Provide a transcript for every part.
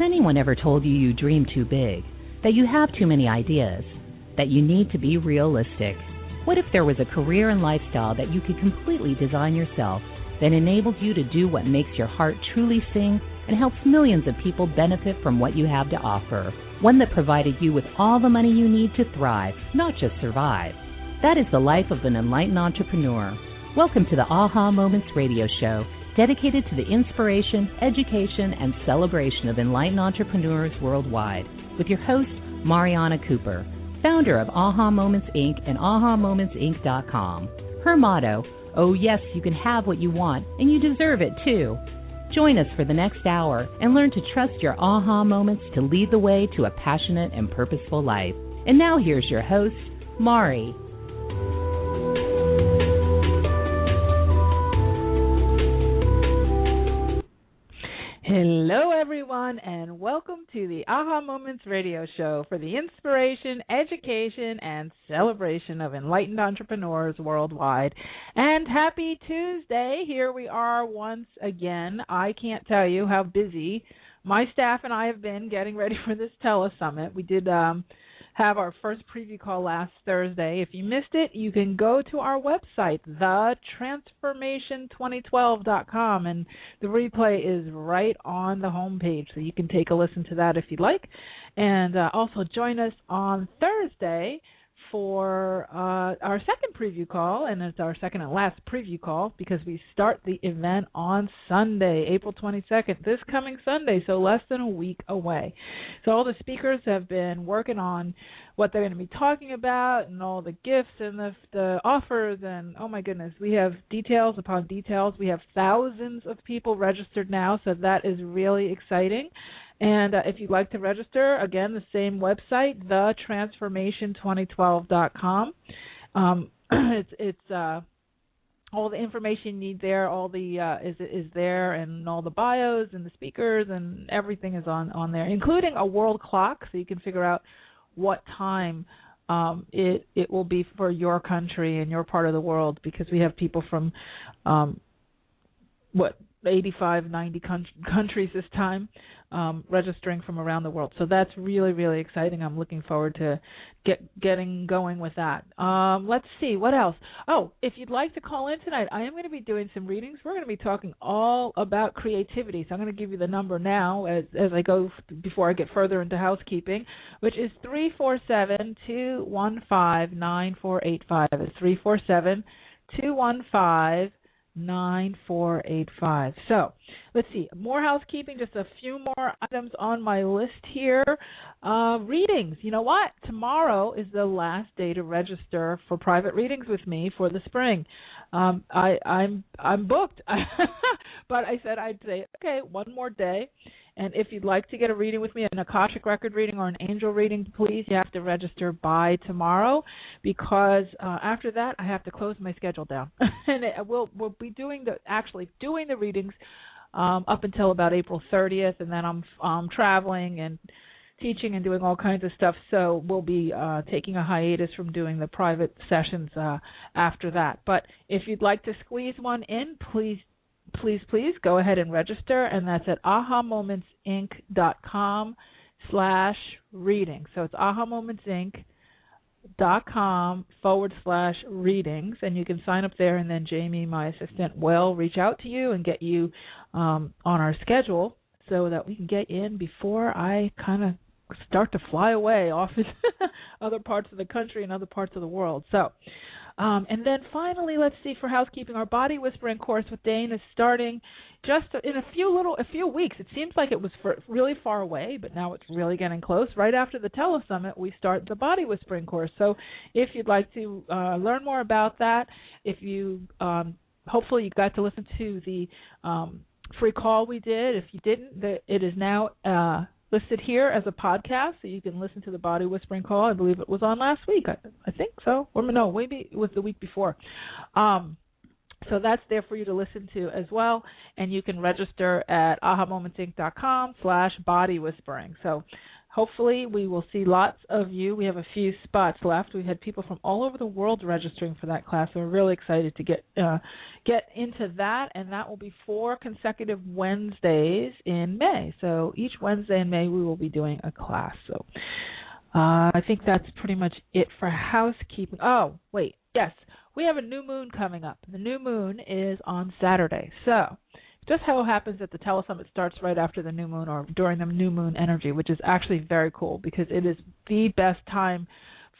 anyone ever told you you dream too big, that you have too many ideas, that you need to be realistic? What if there was a career and lifestyle that you could completely design yourself that enables you to do what makes your heart truly sing and helps millions of people benefit from what you have to offer? One that provided you with all the money you need to thrive, not just survive. That is the life of an enlightened entrepreneur. Welcome to the Aha Moments radio show, dedicated to the inspiration, education, and celebration of enlightened entrepreneurs worldwide, with your host, Mariana Cooper, founder of Aha Moments Inc. and AhaMomentsInc.com. Her motto, oh yes, you can have what you want, and you deserve it too. Join us for the next hour and learn to trust your aha moments to lead the way to a passionate and purposeful life. And now here's your host, Mari. Hello, everyone, and welcome to the Aha Moments radio show for the inspiration, education, and celebration of enlightened entrepreneurs worldwide. And happy Tuesday. Here we are once again. I can't tell you how busy my staff and I have been getting ready for this telesummit. We did have our first preview call last Thursday. If you missed it, you can go to our website, thetransformation2012.com, and the replay is right on the homepage, so you can take a listen to that if you'd like. And also join us on Thursday for our second preview call, and it's our second and last preview call because we start the event on Sunday, April 22nd, this coming Sunday, so less than a week away. So all the speakers have been working on what they're going to be talking about and all the gifts and the offers, and oh my goodness, we have details upon details. We have thousands of people registered now, so that is really exciting. And if you'd like to register, again, the same website, thetransformation2012.com. It's all the information you need there. All the is there, and all the bios and the speakers and everything is on there, including a world clock, so you can figure out what time it will be for your country and your part of the world, because we have people from 85, 90 countries this time registering from around the world. So that's really, really exciting. I'm looking forward to getting going with that. Let's see, what else? Oh, if you'd like to call in tonight, I am going to be doing some readings. We're going to be talking all about creativity. So I'm going to give you the number now as I go before I get further into housekeeping, which is 347-215-9485. It's 347-215-9485. So let's see, more housekeeping, just a few more items on my list here. Readings. You know what? Tomorrow is the last day to register for private readings with me for the spring. I'm booked, but I said I'd say, okay, one more day. And if you'd like to get a reading with me, an Akashic record reading or an angel reading, please, you have to register by tomorrow, because after that I have to close my schedule down. And we'll be doing the readings up until about April 30th, and then I'm traveling and teaching and doing all kinds of stuff, so we'll be taking a hiatus from doing the private sessions after that. But if you'd like to squeeze one in, please go ahead and register, and that's at ahamomentsinc.com/reading. So it's ahamomentsinc.com/readings, and you can sign up there, and then Jamie, my assistant, will reach out to you and get you on our schedule so that we can get in before I kind of start to fly away off in other parts of the country and other parts of the world. So. And then finally, let's see, for housekeeping, our body whispering course with Dane is starting just in a few weeks. It seems like it was really far away, but now it's really getting close. Right after the telesummit, we start the body whispering course. So if you'd like to learn more about that, if you hopefully you got to listen to the free call we did. If you didn't, it is now listed here as a podcast, so you can listen to the body whispering call. I believe it was on last week. I think so. Or no, maybe it was the week before. So that's there for you to listen to as well, and you can register at ahamomentsinc.com/body whispering. So hopefully we will see lots of you. We have a few spots left. We had people from all over the world registering for that class, so we're really excited to get into that, and that will be 4 consecutive Wednesdays in May. So each Wednesday in May we will be doing a class. So I think that's pretty much it for housekeeping. Oh, wait, yes, we have a new moon coming up. The new moon is on Saturday. So just how it happens that the telesummit starts right after the new moon or during the new moon energy, which is actually very cool because it is the best time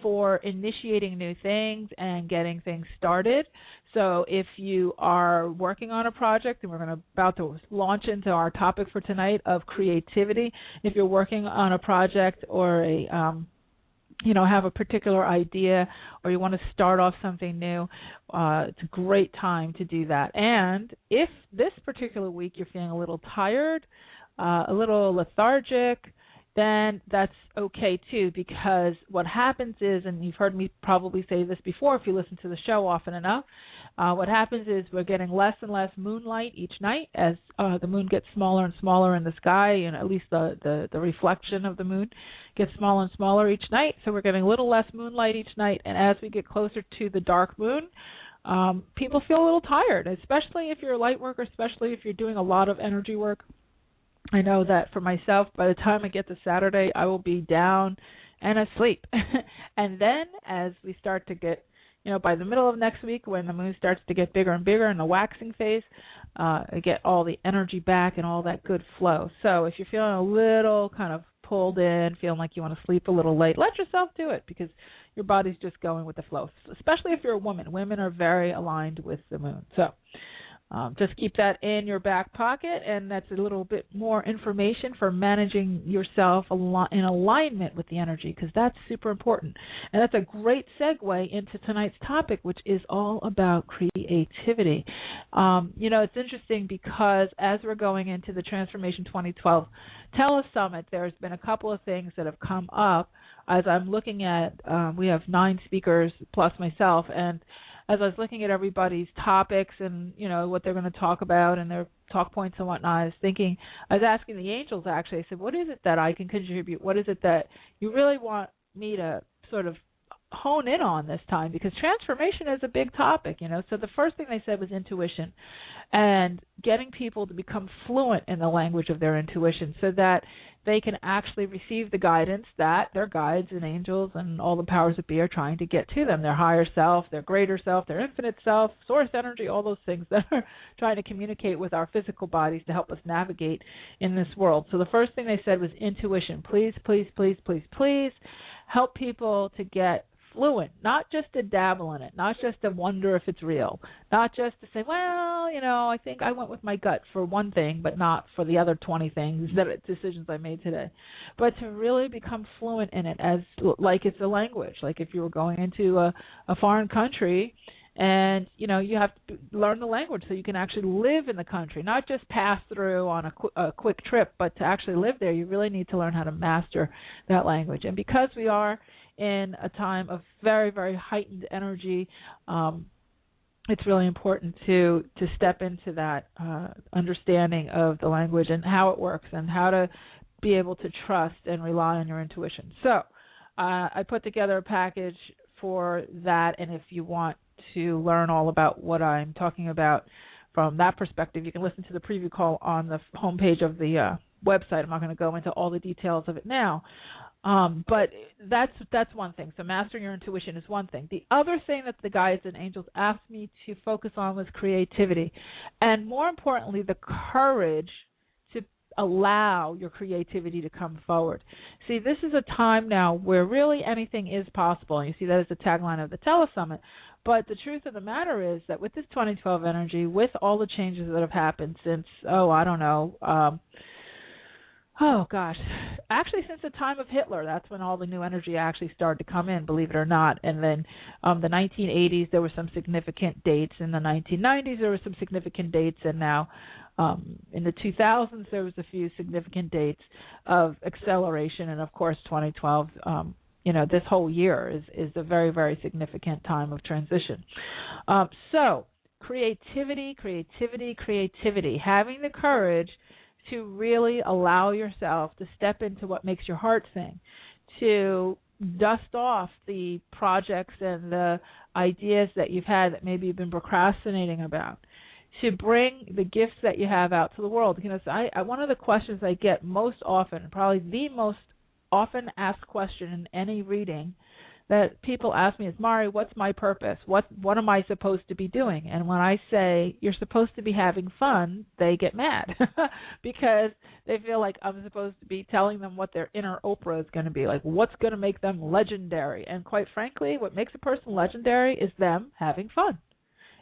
for initiating new things and getting things started. So if you are working on a project, and we're about to launch into our topic for tonight of creativity, if you're working on a project or have a particular idea or you want to start off something new, it's a great time to do that. And if this particular week you're feeling a little tired, a little lethargic, then that's okay too, because what happens is, and you've heard me probably say this before if you listen to the show often enough, what happens is we're getting less and less moonlight each night as the moon gets smaller and smaller in the sky, and at least the reflection of the moon gets smaller and smaller each night. So we're getting a little less moonlight each night, and as we get closer to the dark moon, people feel a little tired, especially if you're a light worker, especially if you're doing a lot of energy work. I know that for myself, by the time I get to Saturday, I will be down and asleep. And then as we start to get, by the middle of next week when the moon starts to get bigger and bigger in the waxing phase, I get all the energy back and all that good flow. So if you're feeling a little kind of pulled in, feeling like you want to sleep a little late, let yourself do it because your body's just going with the flow, especially if you're a woman. Women are very aligned with the moon. So just keep that in your back pocket, and that's a little bit more information for managing yourself in alignment with the energy, because that's super important. And that's a great segue into tonight's topic, which is all about creativity. It's interesting because as we're going into the Transformation 2012 Telesummit, there's been a couple of things that have come up as I'm looking at, we have 9 speakers plus myself, and as I was looking at everybody's topics and, what they're going to talk about and their talk points and whatnot, I was asking the angels, actually. I said, what is it that I can contribute? What is it that you really want me to sort of hone in on this time? Because transformation is a big topic, So the first thing they said was intuition and getting people to become fluent in the language of their intuition so that they can actually receive the guidance that their guides and angels and all the powers that be are trying to get to them, their higher self, their greater self, their infinite self, source energy, all those things that are trying to communicate with our physical bodies to help us navigate in this world. So the first thing they said was intuition. Please, please, please, please, please help people to get fluent, not just to dabble in it, not just to wonder if it's real, not just to say, well, I think I went with my gut for one thing, but not for the other 20 things decisions I made today, but to really become fluent in it as like it's a language, like if you were going into a foreign country and, you have to learn the language so you can actually live in the country, not just pass through on a quick trip, but to actually live there, you really need to learn how to master that language. And because we are in a time of very, very heightened energy, it's really important to step into that understanding of the language and how it works and how to be able to trust and rely on your intuition. So I put together a package for that, and if you want to learn all about what I'm talking about from that perspective, you can listen to the preview call on the homepage of the website. I'm not going to go into all the details of it now. But that's one thing. So mastering your intuition is one thing. The other thing that the guides and angels asked me to focus on was creativity, and more importantly, the courage to allow your creativity to come forward. See, this is a time now where really anything is possible, and you see that as the tagline of the Telesummit. But the truth of the matter is that with this 2012 energy, with all the changes that have happened since, actually since the time of Hitler, that's when all the new energy actually started to come in, believe it or not. And then the 1980s, there were some significant dates. In the 1990s, there were some significant dates. And now in the 2000s, there was a few significant dates of acceleration. And, of course, 2012, this whole year is a very, very significant time of transition. So creativity, having the courage to really allow yourself to step into what makes your heart sing, to dust off the projects and the ideas that you've had that maybe you've been procrastinating about, to bring the gifts that you have out to the world. You know, so one of the questions I get most often, probably the most often asked question in any reading that people ask me is, Mari, what's my purpose? What am I supposed to be doing? And when I say you're supposed to be having fun, they get mad because they feel like I'm supposed to be telling them what their inner Oprah is going to be, like what's going to make them legendary. And quite frankly, what makes a person legendary is them having fun.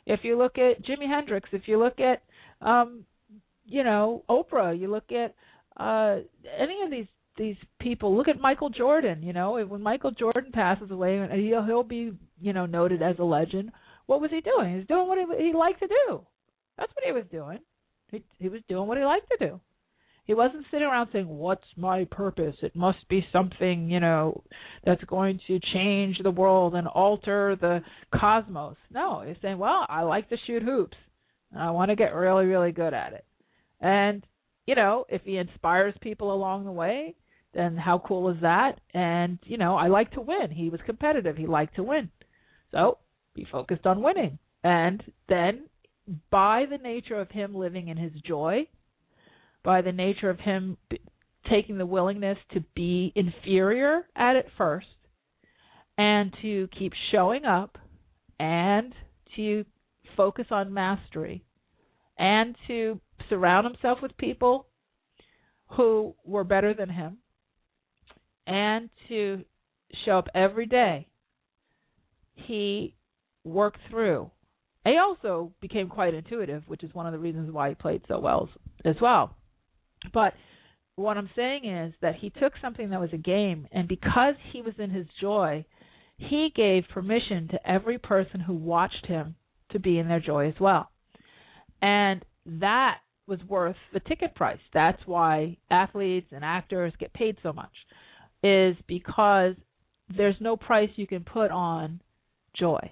If you look at Jimi Hendrix, if you look at, Oprah, you look at any of these people, look at Michael Jordan. You know, when Michael Jordan passes away, he'll be, noted as a legend. What was he doing? He was doing what he liked to do. That's what he was doing. He was doing what he liked to do. He wasn't sitting around saying, what's my purpose? It must be something, that's going to change the world and alter the cosmos. No, he's saying, well, I like to shoot hoops, and I want to get really, really good at it. And, if he inspires people along the way, then how cool is that? And, I like to win. He was competitive. He liked to win. So he focused on winning. And then by the nature of him living in his joy, by the nature of him taking the willingness to be inferior at it first and to keep showing up and to focus on mastery and to surround himself with people who were better than him and to show up every day, he worked through. He also became quite intuitive, which is one of the reasons why he played so well as well. But what I'm saying is that he took something that was a game, and because he was in his joy, he gave permission to every person who watched him to be in their joy as well. And that was worth the ticket price. That's why athletes and actors get paid so much, is because there's no price you can put on joy.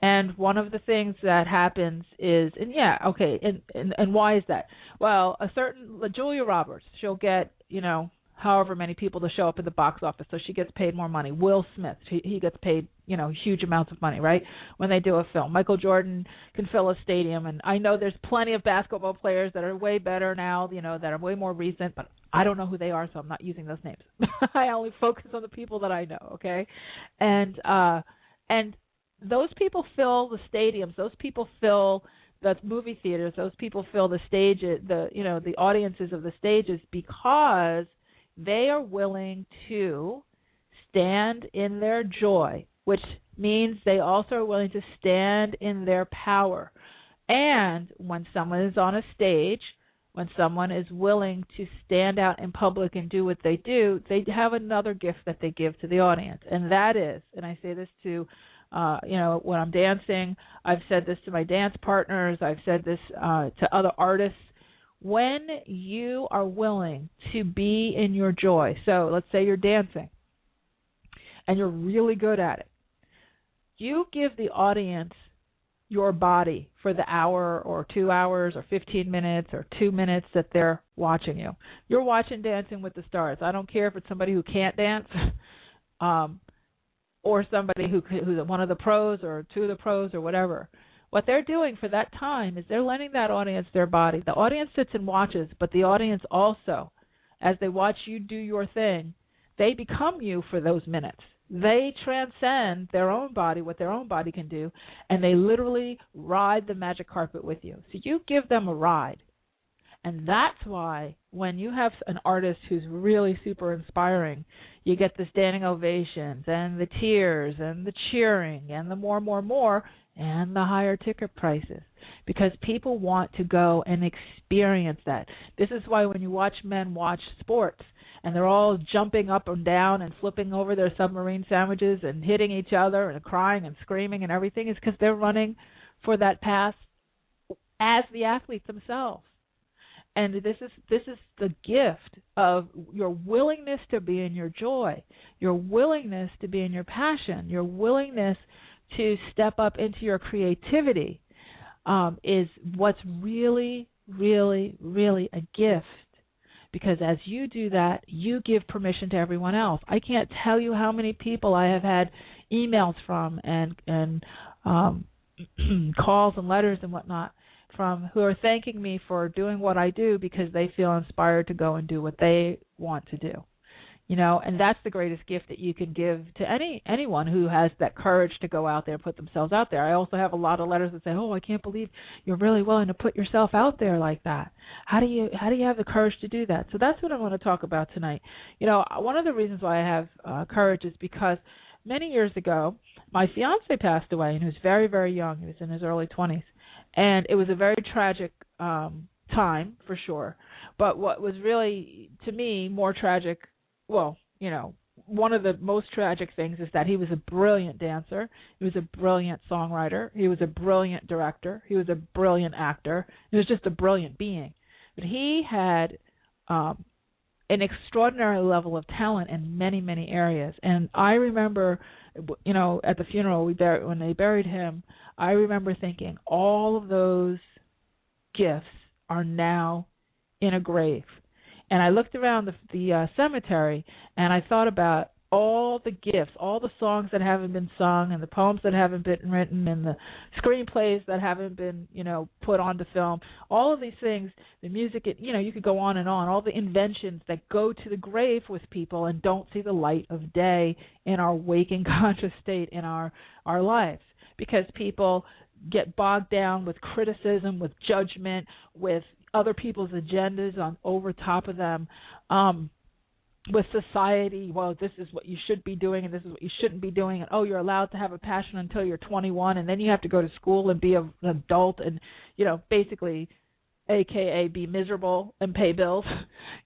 And one of the things that happens is, and why is that? Well, Julia Roberts, she'll get, however many people to show up at the box office, so she gets paid more money. Will Smith, he gets paid, huge amounts of money, right, when they do a film. Michael Jordan can fill a stadium, and I know there's plenty of basketball players that are way better now, that are way more recent, but I don't know who they are, so I'm not using those names. I only focus on the people that I know, okay? And those people fill the stadiums. Those people fill the movie theaters. Those people fill the stages, the audiences of the stages, because they are willing to stand in their joy, which means they also are willing to stand in their power. And when someone is on a stage, when someone is willing to stand out in public and do what they do, they have another gift that they give to the audience. And that is, and I say this to when I'm dancing, I've said this to my dance partners, I've said this to other artists, when you are willing to be in your joy, so let's say you're dancing and you're really good at it, you give the audience your body for the hour or 2 hours or 15 minutes or 2 minutes that they're watching you. You're watching Dancing with the Stars. I don't care if it's somebody who can't dance, or somebody who's one of the pros or two of the pros or whatever. What they're doing for that time is they're lending that audience their body. The audience sits and watches, but the audience also, as they watch you do your thing, they become you for those minutes. They transcend their own body, what their own body can do, and they literally ride the magic carpet with you. So you give them a ride. And that's why when you have an artist who's really super inspiring, you get the standing ovations and the tears and the cheering and the more, and the higher ticket prices, because people want to go and experience that. This is why when you watch men watch sports and they're all jumping up and down and flipping over their submarine sandwiches and hitting each other and crying and screaming and everything, is because they're running for that pass as the athletes themselves. And this is the gift of your willingness to be in your joy, your willingness to be in your passion, your willingness to step up into your creativity is what's really really, really a gift, because as you do that, you give permission to everyone else. I can't tell you how many people I have had emails from and calls and letters and whatnot from who are thanking me for doing what I do because they feel inspired to go and do what they want to do. And that's the greatest gift that you can give to anyone who has that courage to go out there and put themselves out there. I also have a lot of letters that say, "Oh, I can't believe you're really willing to put yourself out there like that. How do you have the courage to do that?" So that's what I want to talk about tonight. One of the reasons why I have courage is because many years ago, my fiance passed away, and he was very, very young. He was in his early 20s, and it was a very tragic time for sure. But what was really, to me, more tragic, one of the most tragic things is that he was a brilliant dancer. He was a brilliant songwriter. He was a brilliant director. He was a brilliant actor. He was just a brilliant being. But he had an extraordinary level of talent in many, many areas. And I remember, at the funeral when they buried him, I remember thinking all of those gifts are now in a grave. And I looked around the cemetery, and I thought about all the gifts, all the songs that haven't been sung, and the poems that haven't been written, and the screenplays that haven't been, put onto film. All of these things, the music, you could go on and on. All the inventions that go to the grave with people and don't see the light of day in our waking conscious state in our lives, because people get bogged down with criticism, with judgment, with other people's agendas on over top of them, with society. Well, this is what you should be doing, and this is what you shouldn't be doing, and you're allowed to have a passion until you're 21, and then you have to go to school and be an adult, and basically, AKA be miserable and pay bills,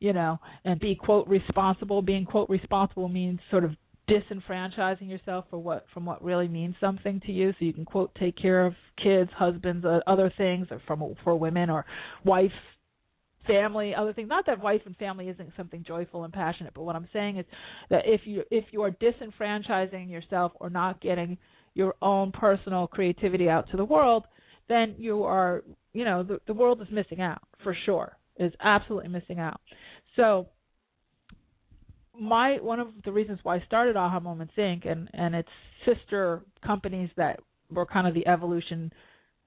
and be quote responsible. Being quote responsible means sort of disenfranchising yourself from what really means something to you, so you can quote take care of kids, husbands, other things, or for women, or wife, family, other things. Not that wife and family isn't something joyful and passionate, but what I'm saying is that if you are disenfranchising yourself or not getting your own personal creativity out to the world, then you are, the world is missing out for sure. Is absolutely missing out. So one of the reasons why I started Aha Moments Inc. and its sister companies that were kind of the evolution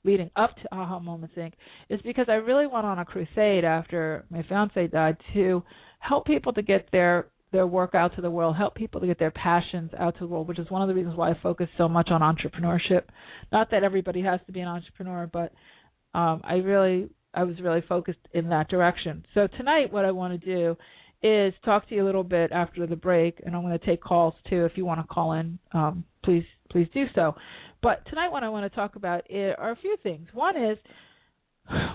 leading up to Aha Moments Inc. is because I really went on a crusade after my fiance died to help people to get their work out to the world, help people to get their passions out to the world, which is one of the reasons why I focus so much on entrepreneurship. Not that everybody has to be an entrepreneur, but I was really focused in that direction. So tonight what I want to do is talk to you a little bit after the break, and I'm going to take calls too. If you want to call in, please do so. But tonight what I want to talk about are a few things. One is,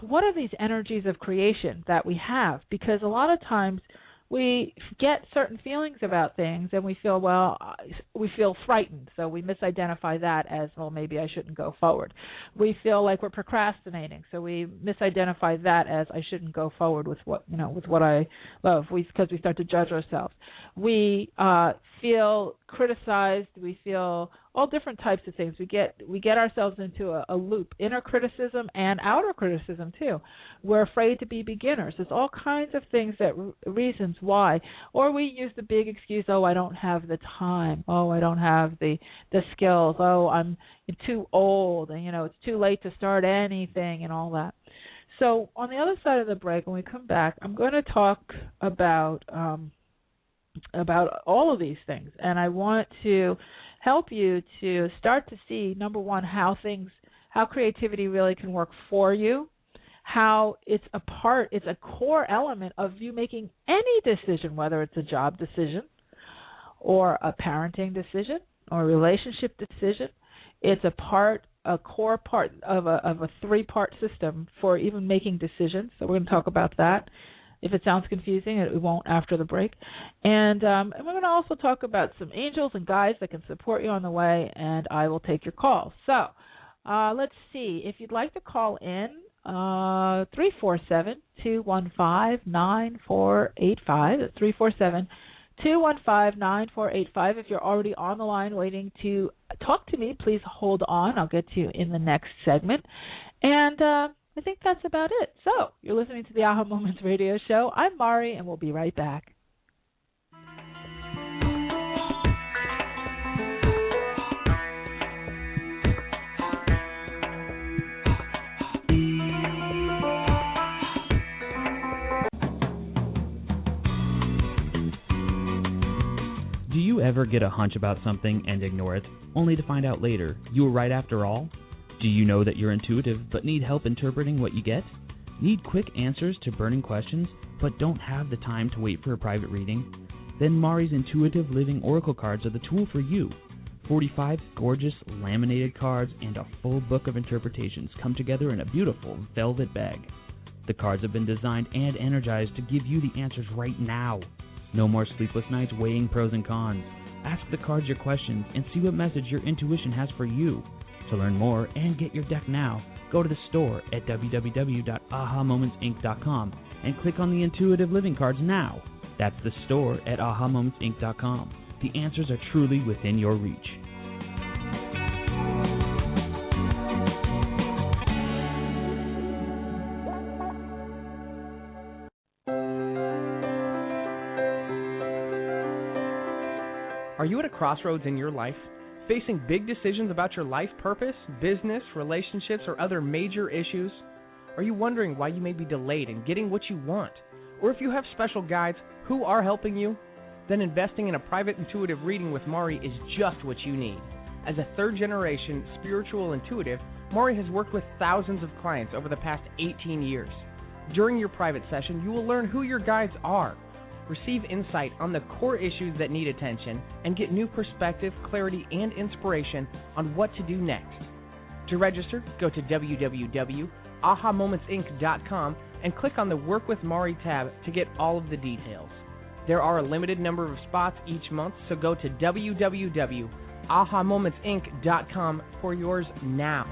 what are these energies of creation that we have? Because a lot of times we get certain feelings about things and we feel frightened, so we misidentify that as, well, maybe I shouldn't go forward. We feel like we're procrastinating, so we misidentify that as I shouldn't go forward with what I love, because we start to judge ourselves. We feel criticized, we feel all different types of things. We get ourselves into a loop, inner criticism and outer criticism too. We're afraid to be beginners. There's all kinds of things reasons why. Or we use the big excuse, I don't have the time. I don't have the skills. I'm too old, and it's too late to start anything, and all that. So on the other side of the break, when we come back, I'm going to talk about all of these things, and I want to help you to start to see, number one, how creativity really can work for you, how it's a core element of you making any decision, whether it's a job decision or a parenting decision or a relationship decision. It's a core part of a three-part system for even making decisions. So we're going to talk about that. If it sounds confusing, it won't after the break. And we're going to also talk about some angels and guides that can support you on the way, and I will take your calls. So let's see. If you'd like to call in, 347-215-9485. That's 347-215-9485. If you're already on the line waiting to talk to me, please hold on. I'll get to you in the next segment. And I think that's about it. So, you're listening to the Aha Moments radio show. I'm Mari, and we'll be right back. Do you ever get a hunch about something and ignore it, only to find out later you were right after all? Do you know that you're intuitive but need help interpreting what you get? Need quick answers to burning questions but don't have the time to wait for a private reading? Then Mari's Intuitive Living Oracle cards are the tool for you. 45 gorgeous laminated cards and a full book of interpretations come together in a beautiful velvet bag. The cards have been designed and energized to give you the answers right now. No more sleepless nights weighing pros and cons. Ask the cards your questions and see what message your intuition has for you. To learn more and get your deck now, go to the store at www.ahamomentsinc.com and click on the Intuitive Living cards now. That's the store at ahamomentsinc.com. The answers are truly within your reach. Are you at a crossroads in your life? Facing big decisions about your life purpose, business, relationships, or other major issues? Are you wondering why you may be delayed in getting what you want? Or if you have special guides who are helping you? Then investing in a private intuitive reading with Mari is just what you need. As a third-generation spiritual intuitive, Mari has worked with thousands of clients over the past 18 years. During your private session, you will learn who your guides are, receive insight on the core issues that need attention, and get new perspective, clarity, and inspiration on what to do next. To register, go to www.ahamomentsinc.com and click on the Work with Mari tab to get all of the details. There are a limited number of spots each month, so go to www.ahamomentsinc.com for yours now.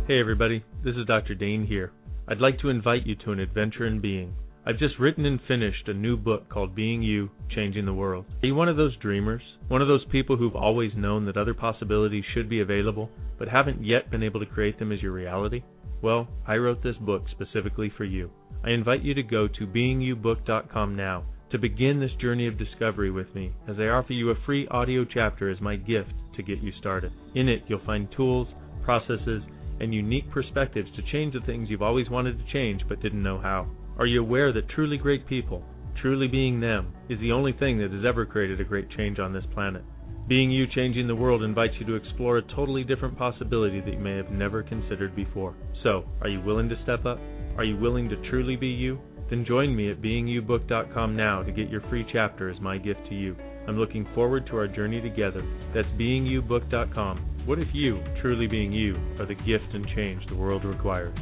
Hey everybody, this is Dr. Dane here. I'd like to invite you to an adventure in being. I've just written and finished a new book called Being You, Changing the World. Are you one of those dreamers? One of those people who've always known that other possibilities should be available, but haven't yet been able to create them as your reality? Well, I wrote this book specifically for you. I invite you to go to beingyoubook.com now to begin this journey of discovery with me, as I offer you a free audio chapter as my gift to get you started. In it, you'll find tools, processes, and unique perspectives to change the things you've always wanted to change but didn't know how. Are you aware that truly great people, truly being them, is the only thing that has ever created a great change on this planet? Being You, Changing the World invites you to explore a totally different possibility that you may have never considered before. So, are you willing to step up? Are you willing to truly be you? Then join me at beingyoubook.com now to get your free chapter as my gift to you. I'm looking forward to our journey together. That's beingyoubook.com. What if you, truly being you, are the gift and change the world requires?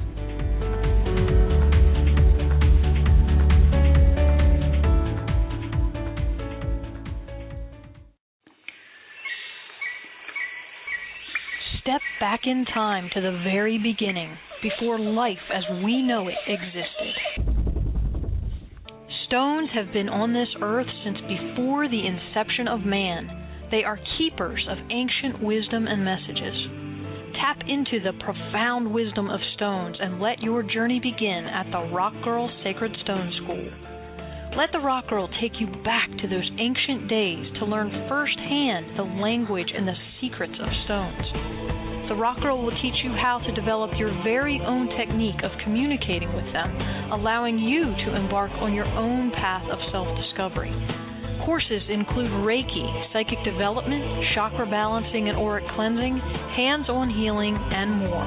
Step back in time to the very beginning, before life as we know it existed. Stones have been on this earth since before the inception of man. They are keepers of ancient wisdom and messages. Tap into the profound wisdom of stones and let your journey begin at the Rock Girl Sacred Stone School. Let the Rock Girl take you back to those ancient days to learn firsthand the language and the secrets of stones. The Rock Girl will teach you how to develop your very own technique of communicating with them, allowing you to embark on your own path of self-discovery. Courses include Reiki, psychic development, chakra balancing and auric cleansing, hands-on healing, and more.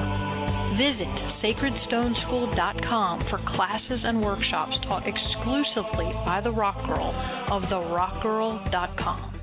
Visit sacredstoneschool.com for classes and workshops taught exclusively by the Rock Girl of therockgirl.com.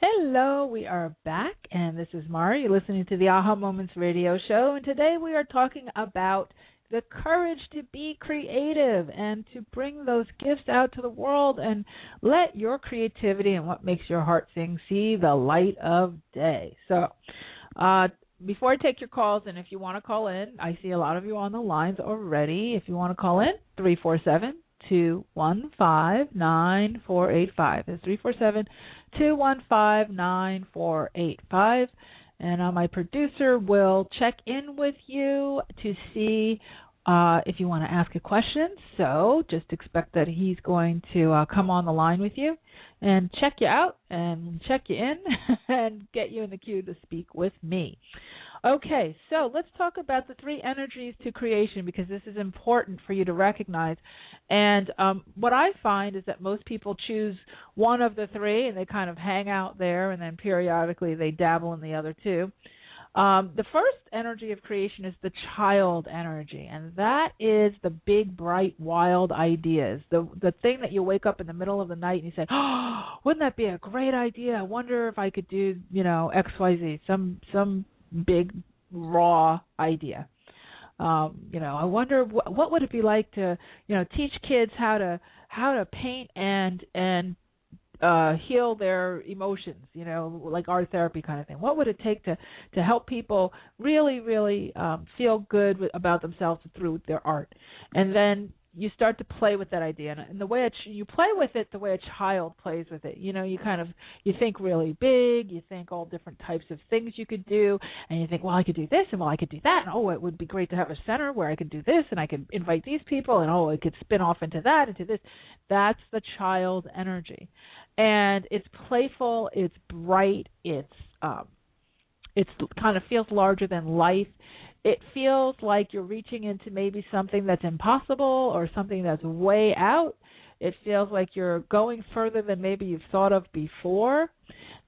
Hello, we are back, and this is Mari. You're listening to the Aha Moments radio show, and today we are talking about the courage to be creative and to bring those gifts out to the world and let your creativity and what makes your heart sing see the light of day. So before I take your calls, and if you want to call in, I see a lot of you on the lines already. If you want to call in, 347-215-9485. It's 347-215-9485. And my producer will check in with you to see if you want to ask a question. So just expect that he's going to come on the line with you and check you out and check you in and get you in the queue to speak with me. Okay, so let's talk about the three energies to creation, because this is important for you to recognize. And what I find is that most people choose one of the three and they kind of hang out there, and then periodically they dabble in the other two. The first energy of creation is the child energy, and that is the big, bright, wild ideas. The thing that you wake up in the middle of the night and you say, oh, wouldn't that be a great idea? I wonder if I could do, XYZ, some big, raw idea. I wonder what would it be like to, teach kids how to paint and heal their emotions, like art therapy kind of thing. What would it take to help people really, really feel good about themselves through their art? And then you start to play with that idea, and the way you play with it, the way a child plays with it. You think really big. You think all different types of things you could do, and you think, well, I could do this, and well, I could do that, and oh, it would be great to have a center where I could do this, and I could invite these people, and oh, it could spin off into that, into this. That's the child energy, and it's playful, it's bright, it's kind of feels larger than life. It feels like you're reaching into maybe something that's impossible or something that's way out. It feels like you're going further than maybe you've thought of before.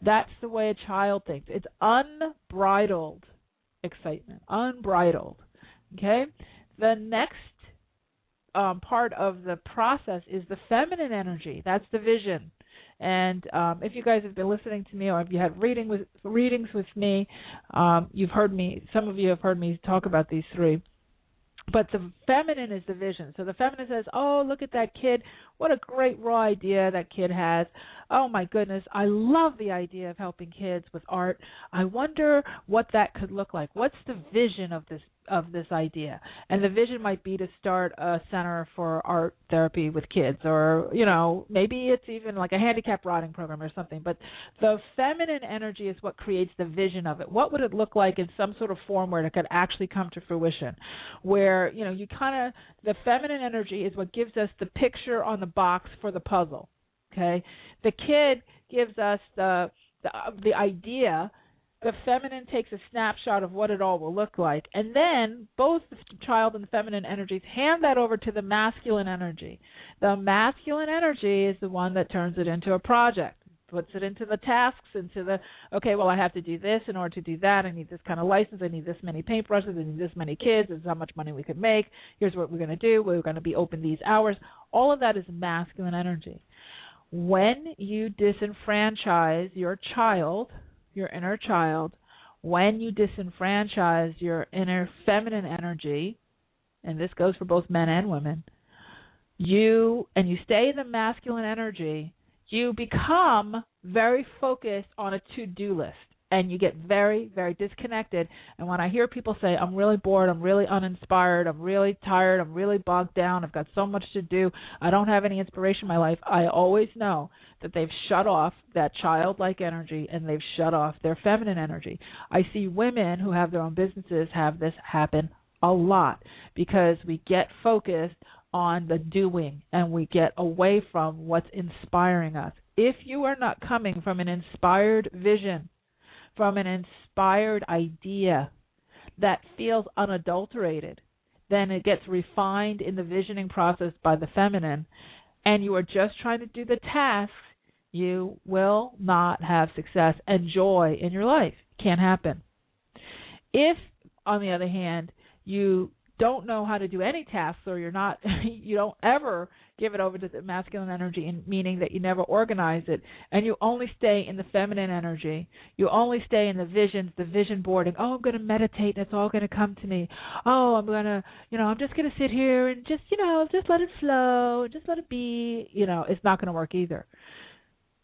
That's the way a child thinks. It's unbridled excitement, unbridled. Okay? The next part of the process is the feminine energy. That's the vision. And if you guys have been listening to me, or if you had readings with me, you've heard me. Some of you have heard me talk about these three. But the feminine is the vision. So the feminine says, oh, look at that kid. What a great raw idea that kid has. Oh, my goodness. I love the idea of helping kids with art. I wonder what that could look like. What's the vision of this idea? And the vision might be to start a center for art therapy with kids, or, maybe it's even like a handicap riding program or something. But the feminine energy is what creates the vision of it. What would it look like in some sort of form where it could actually come to fruition? Where, the feminine energy is what gives us the picture on the box for the puzzle. Okay? The kid gives us the idea. The feminine takes a snapshot of what it all will look like. And then both the child and the feminine energies hand that over to the masculine energy. The masculine energy is the one that turns it into a project, puts it into the tasks, okay, well, I have to do this in order to do that. I need this kind of license. I need this many paintbrushes. I need this many kids. This is how much money we could make. Here's what we're going to do. We're going to be open these hours. All of that is masculine energy. When you disenfranchise your child, your inner child, when you disenfranchise your inner feminine energy, and this goes for both men and women, you stay in the masculine energy, you become very focused on a to-do list, and you get very, very disconnected. And when I hear people say, I'm really bored, I'm really uninspired, I'm really tired, I'm really bogged down, I've got so much to do, I don't have any inspiration in my life, I always know that they've shut off that childlike energy and they've shut off their feminine energy. I see women who have their own businesses have this happen a lot because we get focused on the doing and we get away from what's inspiring us. If you are not coming from an inspired vision, from an inspired idea that feels unadulterated, then it gets refined in the visioning process by the feminine, and you are just trying to do the tasks, you will not have success and joy in your life. It can't happen. If, on the other hand, you don't know how to do any tasks, or you don't ever give it over to the masculine energy, meaning that you never organize it, and you only stay in the feminine energy. You only stay in the visions, the vision boarding. Oh, I'm going to meditate, and it's all going to come to me. Oh, I'm just going to sit here and just let it flow, just let it be. It's not going to work either.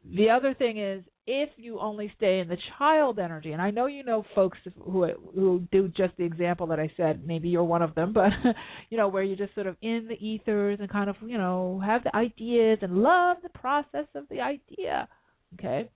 The other thing is, if you only stay in the child energy, and I know you know folks who do just the example that I said, maybe you're one of them, but, where you're just sort of in the ethers and kind of, have the ideas and love the process of the idea, okay?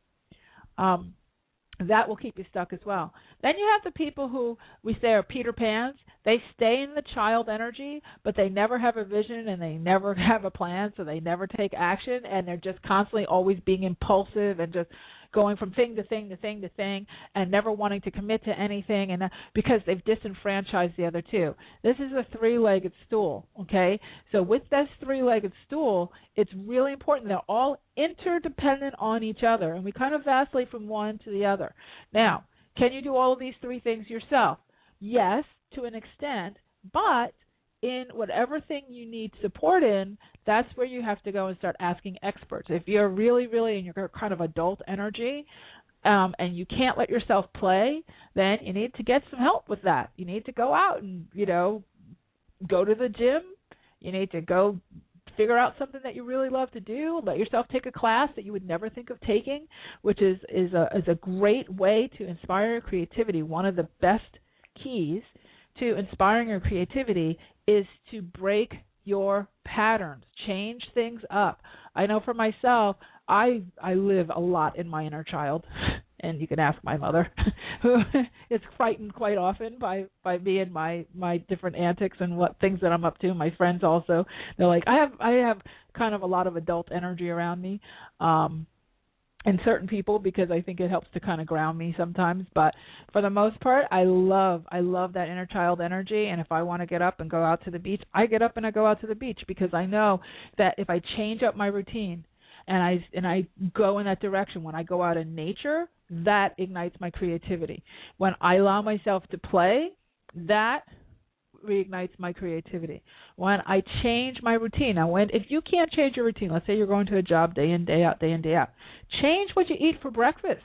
That will keep you stuck as well. Then you have the people who we say are Peter Pans. They stay in the child energy, but they never have a vision and they never have a plan, so they never take action, and they're just constantly always being impulsive and just going from thing to thing to thing to thing and never wanting to commit to anything, and because they've disenfranchised the other two. This is a three-legged stool, okay? So with this three-legged stool, it's really important. They're all interdependent on each other, and we kind of vacillate from one to the other. Now, can you do all of these three things yourself? Yes, to an extent, but in whatever thing you need support in, that's where you have to go and start asking experts. If you're really, really in your kind of adult energy and you can't let yourself play, then you need to get some help with that. You need to go out and, go to the gym. You need to go figure out something that you really love to do. Let yourself take a class that you would never think of taking, which is a great way to inspire your creativity. One of the best keys to inspiring your creativity is to break your patterns, change things up. I know for myself, I live a lot in my inner child, and you can ask my mother, who is frightened quite often by me and my different antics and what things that I'm up to. My friends also, they're like, I have kind of a lot of adult energy around me. And certain people, because I think it helps to kind of ground me sometimes. But for the most part, I love that inner child energy. And if I want to get up and go out to the beach, I get up and I go out to the beach, because I know that if I change up my routine and I go in that direction, when I go out in nature, that ignites my creativity. When I allow myself to play, that reignites my creativity. When I change my routine. Now, if you can't change your routine, let's say you're going to a job day in, day out, change what you eat for breakfast.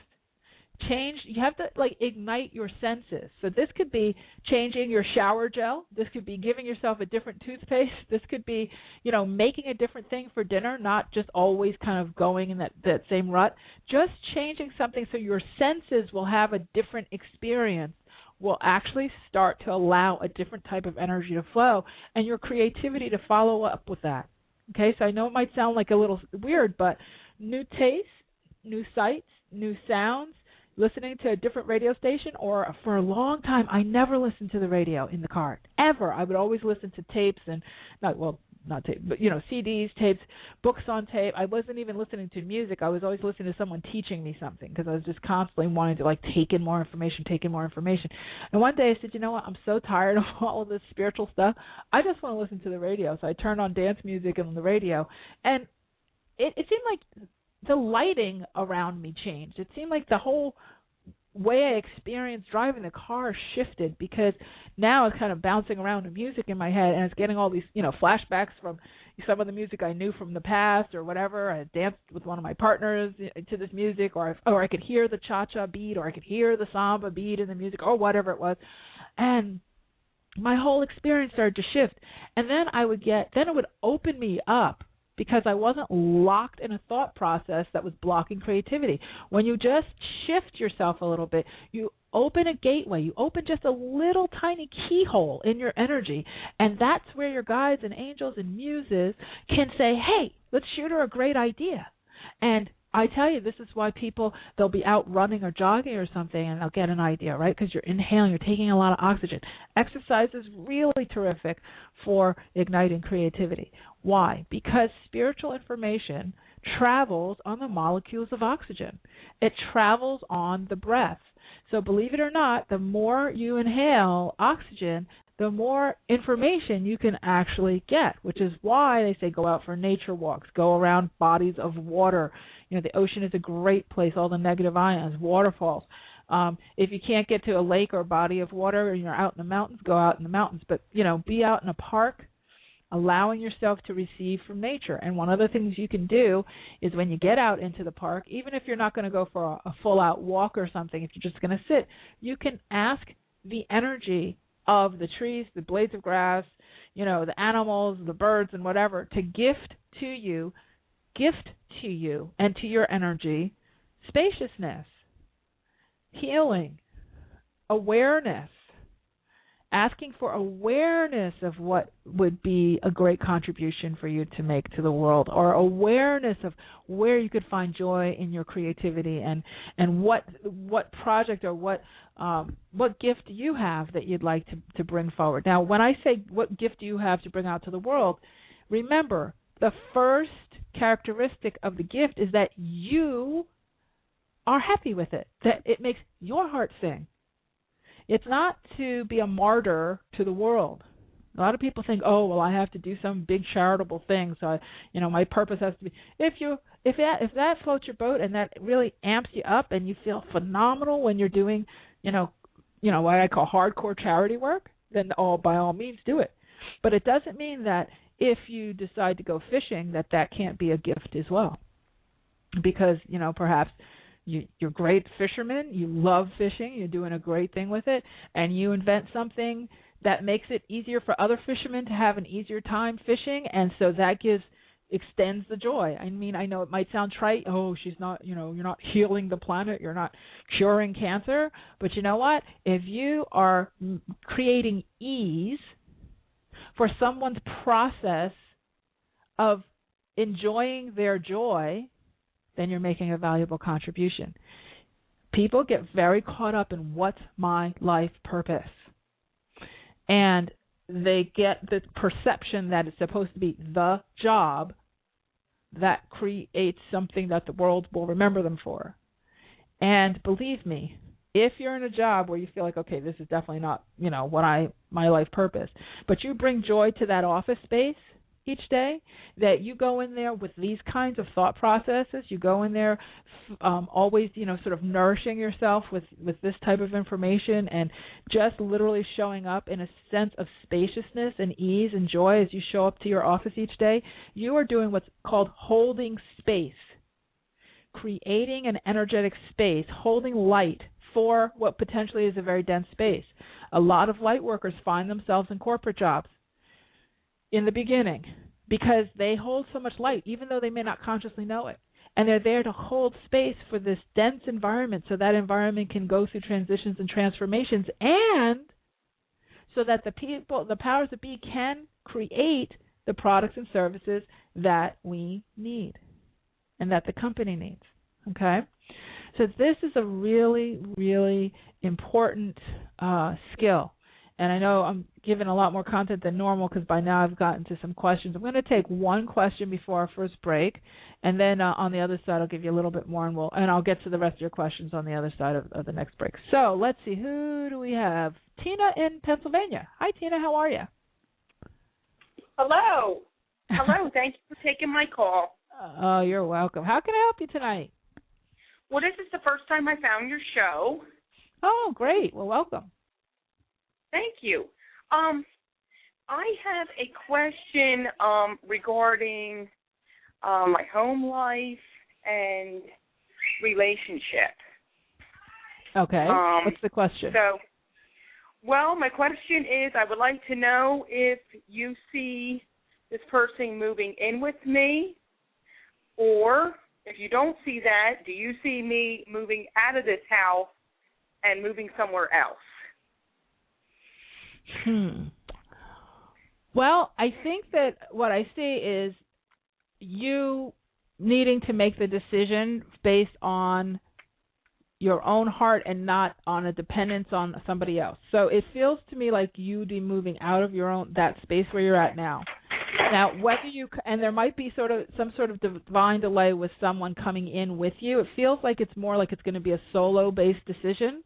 You have to ignite your senses. So this could be changing your shower gel. This could be giving yourself a different toothpaste. This could be, making a different thing for dinner, not just always kind of going in that same rut. Just changing something so your senses will have a different experience will actually start to allow a different type of energy to flow and your creativity to follow up with that. Okay, so I know it might sound like a little weird, but new tastes, new sights, new sounds, listening to a different radio station, or for a long time, I never listened to the radio in the car, ever. I would always listen to tapes and, not tape, but, CDs, tapes, books on tape. I wasn't even listening to music. I was always listening to someone teaching me something, because I was just constantly wanting to, take in more information. And one day I said, you know what, I'm so tired of all of this spiritual stuff. I just want to listen to the radio. So I turned on dance music on the radio, and it seemed like the lighting around me changed. It seemed like the whole way I experienced driving the car shifted, because now it's kind of bouncing around the music in my head, and it's getting all these, flashbacks from some of the music I knew from the past or whatever. I danced with one of my partners to this music, or I could hear the cha-cha beat, or I could hear the samba beat in the music, or whatever it was. And my whole experience started to shift. And then it would open me up, because I wasn't locked in a thought process that was blocking creativity. When you just shift yourself a little bit, you open a gateway, you open just a little tiny keyhole in your energy, and that's where your guides and angels and muses can say, hey, let's shoot her a great idea. And I tell you, this is why they'll be out running or jogging or something, and they'll get an idea, right? Because you're inhaling, you're taking a lot of oxygen. Exercise is really terrific for igniting creativity. Why? Because spiritual information travels on the molecules of oxygen. It travels on the breath. So believe it or not, the more you inhale oxygen, the more information you can actually get, which is why they say go out for nature walks, go around bodies of water. The ocean is a great place, all the negative ions, waterfalls. If you can't get to a lake or a body of water and you're out in the mountains, go out in the mountains. But, be out in a park, allowing yourself to receive from nature. And one of the things you can do is when you get out into the park, even if you're not going to go for a full-out walk or something, if you're just going to sit, you can ask the energy of the trees, the blades of grass, the animals, the birds, and whatever, to gift to you, and to your energy, spaciousness, healing, awareness, asking for awareness of what would be a great contribution for you to make to the world, or awareness of where you could find joy in your creativity, and what project or what gift do you have that you'd like to bring forward. Now, when I say what gift do you have to bring out to the world, remember, the first characteristic of the gift is that you are happy with it, that it makes your heart sing. It's not to be a martyr to the world. A lot of people think, oh, well, I have to do some big charitable thing, so my purpose has to be. If that floats your boat and that really amps you up and you feel phenomenal when you're doing, what I call hardcore charity work, then by all means do it. But it doesn't mean that if you decide to go fishing that can't be a gift as well, because perhaps. You're a great fisherman, you love fishing, you're doing a great thing with it, and you invent something that makes it easier for other fishermen to have an easier time fishing, and so that extends the joy. I mean, I know it might sound trite, she's not, you're not healing the planet, you're not curing cancer, but you know what? If you are creating ease for someone's process of enjoying their joy, then you're making a valuable contribution. People get very caught up in what's my life purpose. And they get the perception that it's supposed to be the job that creates something that the world will remember them for. And believe me, if you're in a job where you feel like, okay, this is definitely not, my life purpose, but you bring joy to that office space each day, that you go in there with these kinds of thought processes, you go in there always, sort of nourishing yourself with this type of information, and just literally showing up in a sense of spaciousness and ease and joy as you show up to your office each day, you are doing what's called holding space, creating an energetic space, holding light for what potentially is a very dense space. A lot of light workers find themselves in corporate jobs in the beginning because they hold so much light, even though they may not consciously know it. And they're there to hold space for this dense environment so that environment can go through transitions and transformations, and so that the powers that be, can create the products and services that we need and that the company needs. Okay? So this is a really, really important skill. And I know I'm giving a lot more content than normal because by now I've gotten to some questions. I'm going to take one question before our first break, and then on the other side I'll give you a little bit more, and I'll get to the rest of your questions on the other side of the next break. So let's see, who do we have? Tina in Pennsylvania. Hi, Tina. How are you? Hello. Hello. Thank you for taking my call. Oh, you're welcome. How can I help you tonight? Well, this is the first time I found your show. Oh, great. Well, welcome. Thank you. I have a question regarding my home life and relationship. Okay. What's the question? My question is, I would like to know if you see this person moving in with me, or if you don't see that, do you see me moving out of this house and moving somewhere else? Well, I think that what I see is you needing to make the decision based on your own heart and not on a dependence on somebody else. So it feels to me like you'd be moving out of that space where you're at now. Now, and there might be some sort of divine delay with someone coming in with you. It feels like it's more like it's going to be a solo-based decision.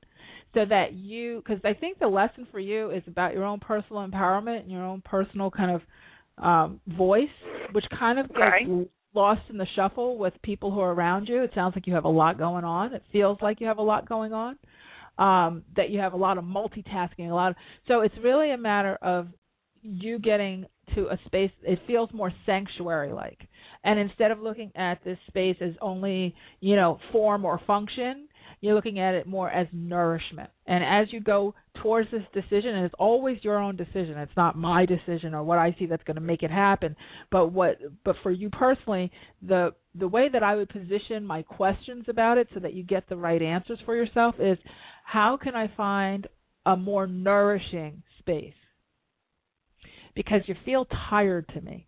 So that because I think the lesson for you is about your own personal empowerment and your own personal kind of voice, which kind of gets lost in the shuffle with people who are around you. It sounds like you have a lot going on. It feels like you have a lot going on. that you have a lot of multitasking, so it's really a matter of you getting to a space. It feels more sanctuary-like, and instead of looking at this space as only, form or function, you're looking at it more as nourishment. And as you go towards this decision, and it's always your own decision. It's not my decision or what I see that's going to make it happen. But for you personally, the way that I would position my questions about it so that you get the right answers for yourself is, how can I find a more nourishing space? Because you feel tired to me.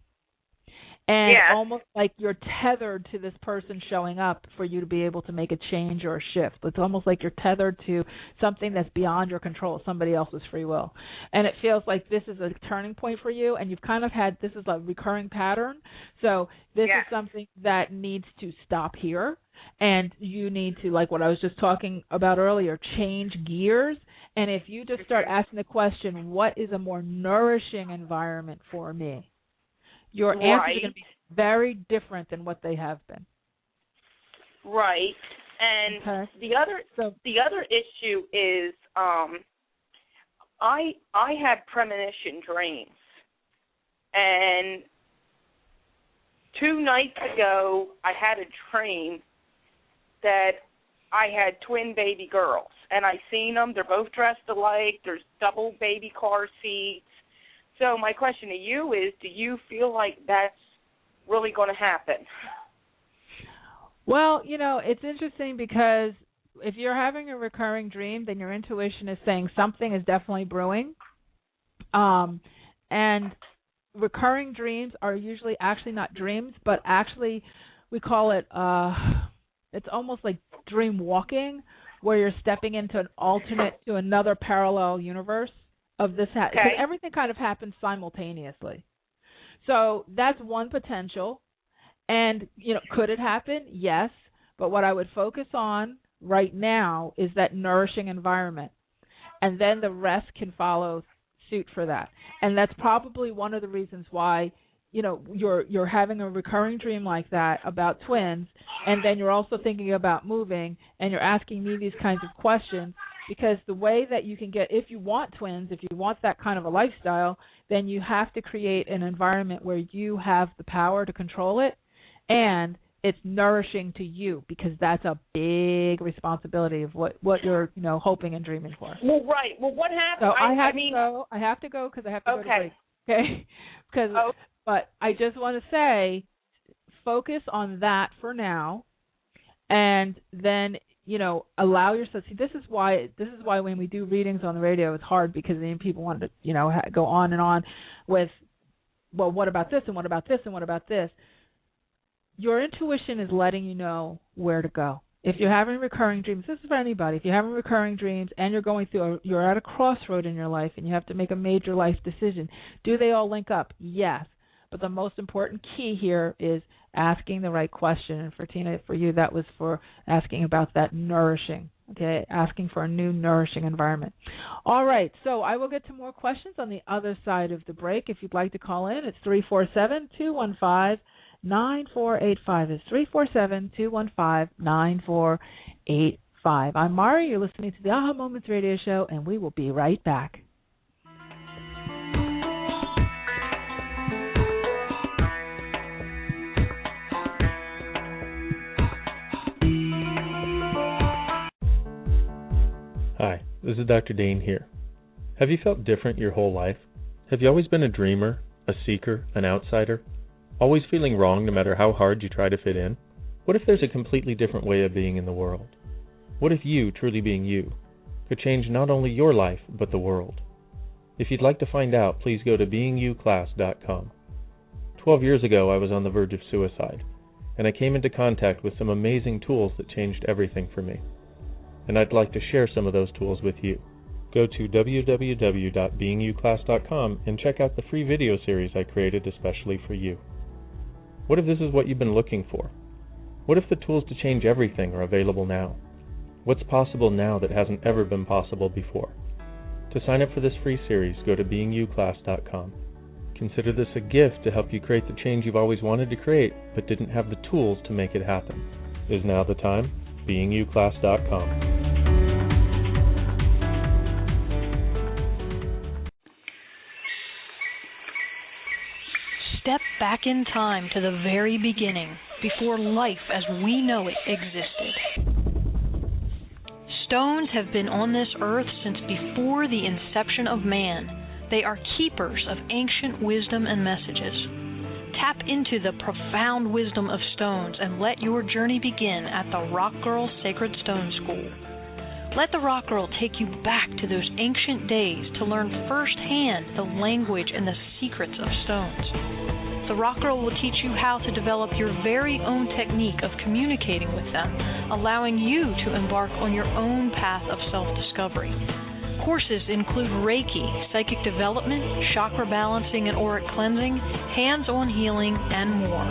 And almost like you're tethered to this person showing up for you to be able to make a change or a shift. It's almost like you're tethered to something that's beyond your control, somebody else's free will. And it feels like this is a turning point for you, and you've kind of had, this is a recurring pattern. So this is something that needs to stop here. And you need to, like what I was just talking about earlier, change gears. And if you just start asking the question, what is a more nourishing environment for me? Your answers are going to be very different than what they have been. Right. And the other issue is I had premonition dreams. And 2 nights ago I had a dream that I had twin baby girls. And I seen them. They're both dressed alike. There's double baby car seats. So my question to you is, do you feel like that's really going to happen? Well, it's interesting because if you're having a recurring dream, then your intuition is saying something is definitely brewing. And recurring dreams are usually actually not dreams, but actually we call it, it's almost like dream walking, where you're stepping into an alternate, to another parallel universe of this. Because everything kind of happens simultaneously. So that's one potential. And, could it happen? Yes. But what I would focus on right now is that nourishing environment. And then the rest can follow suit for that. And that's probably one of the reasons why, you're having a recurring dream like that about twins, and then you're also thinking about moving, and you're asking me these kinds of questions, because the way that you can get, if you want twins, if you want that kind of a lifestyle, then you have to create an environment where you have the power to control it, and it's nourishing to you, because that's a big responsibility of what you're hoping and dreaming for. Well, right. Well, what happened? So I have to go because I have to go to break. Okay. But I just want to say, focus on that for now, and then allow yourself. See, this is why when we do readings on the radio, it's hard, because then people want to go on and on with, well, what about this and what about this and what about this? Your intuition is letting you know where to go. If you're having recurring dreams, this is for anybody. If you're having recurring dreams and you're at a crossroad in your life and you have to make a major life decision, do they all link up? Yes. But the most important key here is asking the right question. And for Tina, for you, that was for asking about that nourishing, asking for a new nourishing environment. All right, so I will get to more questions on the other side of the break. If you'd like to call in, it's 347-215-9485. It's 347-215-9485. I'm Mari. You're listening to the Aha Moments Radio Show, and we will be right back. Hi, this is Dr. Dane here. Have you felt different your whole life? Have you always been a dreamer, a seeker, an outsider? Always feeling wrong no matter how hard you try to fit in? What if there's a completely different way of being in the world? What if you, truly being you, could change not only your life, but the world? If you'd like to find out, please go to beingyouclass.com. 12 years ago, I was on the verge of suicide, and I came into contact with some amazing tools that changed everything for me. And I'd like to share some of those tools with you. Go to www.beingyouclass.com and check out the free video series I created especially for you. What if this is what you've been looking for? What if the tools to change everything are available now? What's possible now that hasn't ever been possible before? To sign up for this free series, go to beingyouclass.com. Consider this a gift to help you create the change you've always wanted to create, but didn't have the tools to make it happen. Is now the time? beingyouclass.com. back in time to the very beginning, before life as we know it existed. Stones have been on this earth since before the inception of man. They are keepers of ancient wisdom and messages. Tap into the profound wisdom of stones and let your journey begin at the Rock Girl Sacred Stone School. Let the Rock Girl take you back to those ancient days to learn firsthand the language and the secrets of stones. The Rock Girl will teach you how to develop your very own technique of communicating with them, allowing you to embark on your own path of self-discovery. Courses include Reiki, psychic development, chakra balancing and auric cleansing, hands-on healing, and more.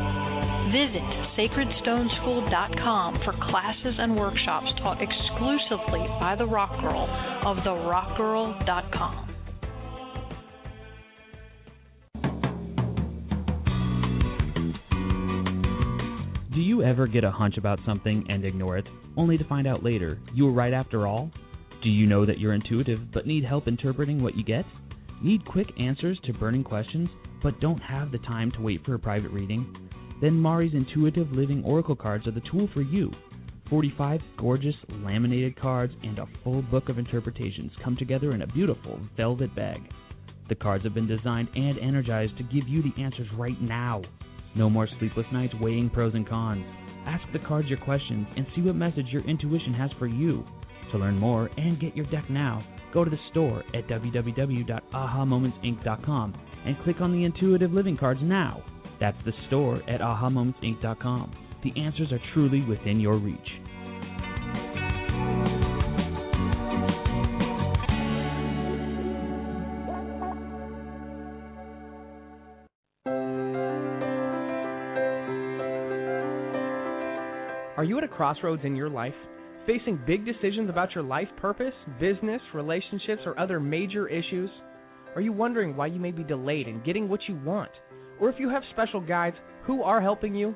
Visit sacredstoneschool.com for classes and workshops taught exclusively by the Rock Girl of therockgirl.com. Do you ever get a hunch about something and ignore it, only to find out later you were right after all? Do you know that you're intuitive but need help interpreting what you get? Need quick answers to burning questions but don't have the time to wait for a private reading? Then Mari's Intuitive Living Oracle cards are the tool for you. 45 gorgeous laminated cards and a full book of interpretations come together in a beautiful velvet bag. The cards have been designed and energized to give you the answers right now. No more sleepless nights weighing pros and cons. Ask the cards your questions and see what message your intuition has for you. To learn more and get your deck now, go to the store at www.ahamomentsinc.com and click on the Intuitive Living cards now. That's the store at ahamomentsinc.com. The answers are truly within your reach. Are you at a crossroads in your life? Facing big decisions about your life purpose, business, relationships, or other major issues? Are you wondering why you may be delayed in getting what you want? Or if you have special guides who are helping you?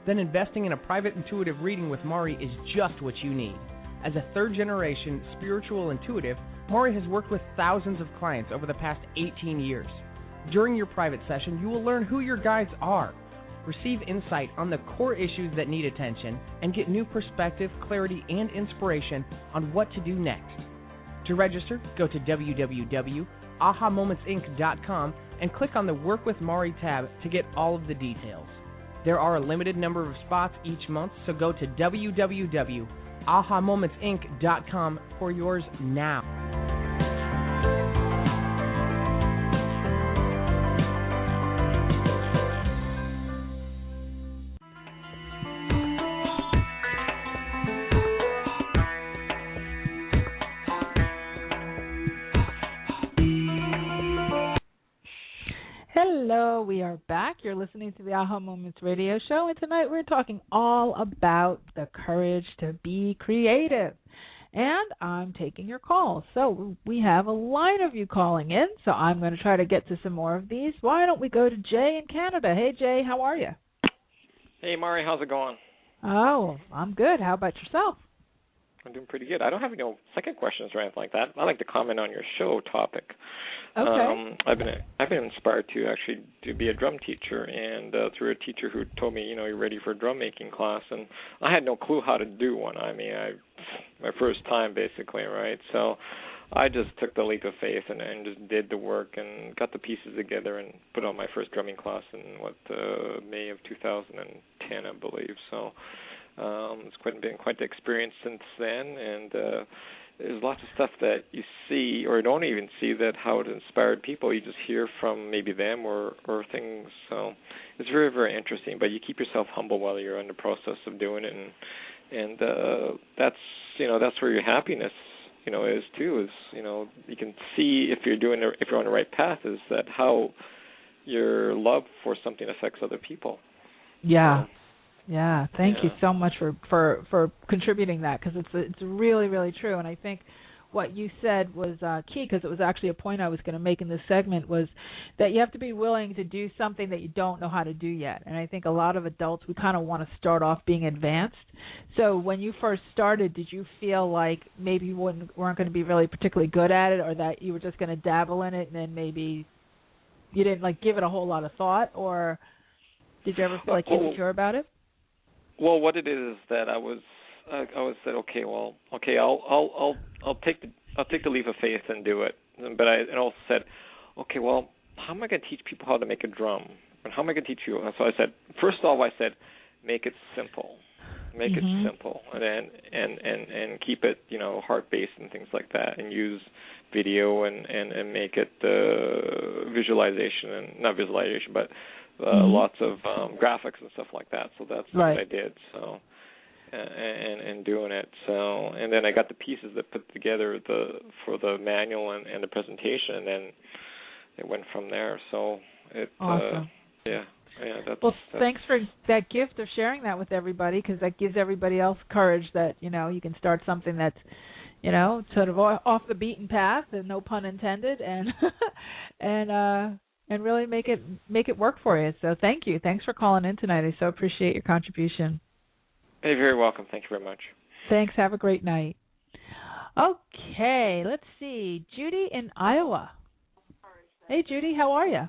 Then investing in a private intuitive reading with Mari is just what you need. As a third-generation spiritual intuitive, Mari has worked with thousands of clients over the past 18 years. During your private session, you will learn who your guides are, receive insight on the core issues that need attention, and get new perspective, clarity, and inspiration on what to do next. To register, go to www.ahamomentsinc.com and click on the Work with Mari tab to get all of the details. There are a limited number of spots each month, so go to www.ahamomentsinc.com for yours now. Hello, we are back. You're listening to the Aha Moments radio show, and tonight we're talking all about the courage to be creative. And I'm taking your calls. So we have a line of you calling in, so I'm going to try to get to some more of these. Why don't we go to Jay in Canada? Hey, Jay, how are you? Hey, Mari, how's it going? Oh, I'm good. How about yourself? I'm doing pretty good. I don't have any second questions or anything like that. I like to comment on your show topic. Okay. I've been inspired to actually to be a drum teacher, and through a teacher who told me, you're ready for a drum making class, and I had no clue how to do one. I mean, my first time basically, right? So I just took the leap of faith and just did the work and got the pieces together and put on my first drumming class in May of 2010, I believe. So it's been quite the experience since then, and there's lots of stuff that you see or don't even see that how it inspired people. You just hear from maybe them or things. So it's very, very interesting. But you keep yourself humble while you're in the process of doing it, and that's where your happiness is too. Is you can see if you're on the right path. Is that how your love for something affects other people? Yeah. Yeah, thank you so much for contributing that, because it's really, really true. And I think what you said was key, because it was actually a point I was going to make in this segment, was that you have to be willing to do something that you don't know how to do yet. And I think a lot of adults, we kind of want to start off being advanced. So when you first started, did you feel like maybe you weren't going to be really particularly good at it, or that you were just going to dabble in it and then maybe you didn't give it a whole lot of thought, or Did you ever feel like insecure about it? Well, what it is that I was said, I'll take the leap of faith and do it. But I also said, okay, well, how am I going to teach people how to make a drum? And how am I going to teach you? And so I said, first of all, make it simple. Make it simple, and keep it, heart-based and things like that, and use video and make it visualization, and not visualization, but lots of graphics and stuff like that. So that's what I did. So and doing it. So and then I got the pieces that put together for the manual and the presentation, and then it went from there. So it awesome. Thanks for that gift of sharing that with everybody, because that gives everybody else courage that, you can start something that's, sort of off the beaten path, and no pun intended, and and really make it work for you. So thank you. Thanks for calling in tonight. I so appreciate your contribution. You're very welcome. Thank you very much. Thanks. Have a great night. Okay, let's see. Judy in Iowa. Hey, Judy, how are you?